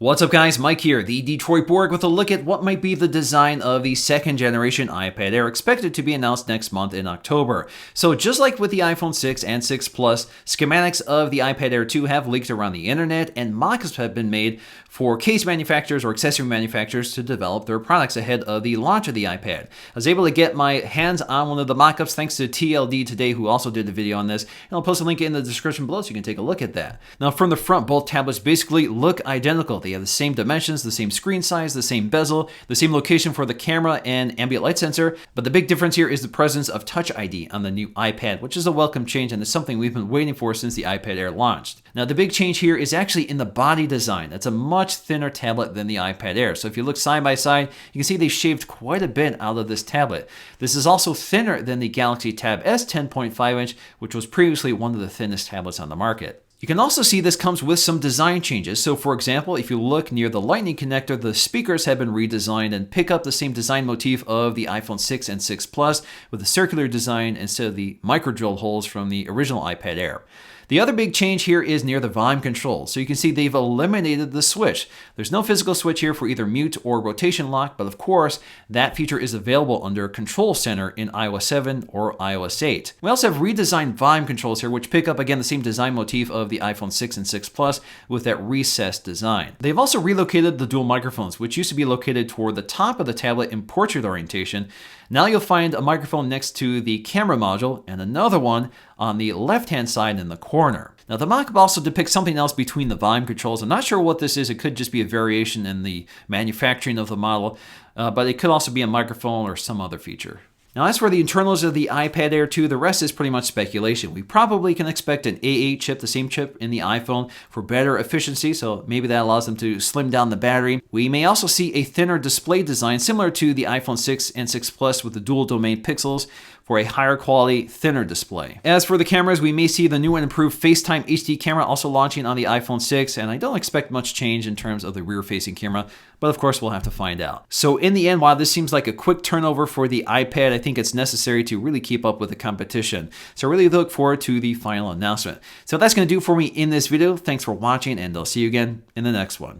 What's up guys, Mike here, the Detroit Borg with a look at what might be the design of the second generation iPad Air expected to be announced next month in October. So just like with the iPhone 6 and 6 Plus, schematics of the iPad Air 2 have leaked around the internet and mockups have been made for case manufacturers or accessory manufacturers to develop their products ahead of the launch of the iPad. I was able to get my hands on one of the mockups thanks to TLD today, who also did a video on this, and I'll post a link in the description below so you can take a look at that. Now from the front, both tablets basically look identical. They have the same dimensions, the same screen size, the same bezel, the same location for the camera and ambient light sensor, but the big difference here is the presence of Touch ID on the new iPad, which is a welcome change and is something we've been waiting for since the iPad Air launched. Now the big change here is actually in the body design. It's a much thinner tablet than the iPad Air, so if you look side by side, you can see they shaved quite a bit out of this tablet. This is also thinner than the Galaxy Tab S 10.5 inch, which was previously one of the thinnest tablets on the market. You can also see this comes with some design changes. So for example, if you look near the lightning connector, the speakers have been redesigned and pick up the same design motif of the iPhone 6 and 6 Plus with a circular design instead of the micro drill holes from the original iPad Air. The other big change here is near the volume control. So you can see they've eliminated the switch. There's no physical switch here for either mute or rotation lock, but of course, that feature is available under Control Center in iOS 7 or iOS 8. We also have redesigned volume controls here, which pick up again the same design motif of the iPhone 6 and 6 Plus with that recessed design. They've also relocated the dual microphones, which used to be located toward the top of the tablet in portrait orientation. Now you'll find a microphone next to the camera module and another one on the left-hand side in the corner. Now the mockup also depicts something else between the volume controls. I'm not sure what this is. It could just be a variation in the manufacturing of the model, but it could also be a microphone or some other feature. Now as for the internals of the iPad Air 2, the rest is pretty much speculation. We probably can expect an A8 chip, the same chip in the iPhone, for better efficiency, so maybe that allows them to slim down the battery. We may also see a thinner display design similar to the iPhone 6 and 6 Plus with the dual domain pixels for a higher quality, thinner display. As for the cameras, we may see the new and improved FaceTime HD camera also launching on the iPhone 6, and I don't expect much change in terms of the rear-facing camera, but of course we'll have to find out. So in the end, while this seems like a quick turnover for the iPad, I think it's necessary to really keep up with the competition. So I really look forward to the final announcement. So that's going to do for me in this video. Thanks for watching, and I'll see you again in the next one.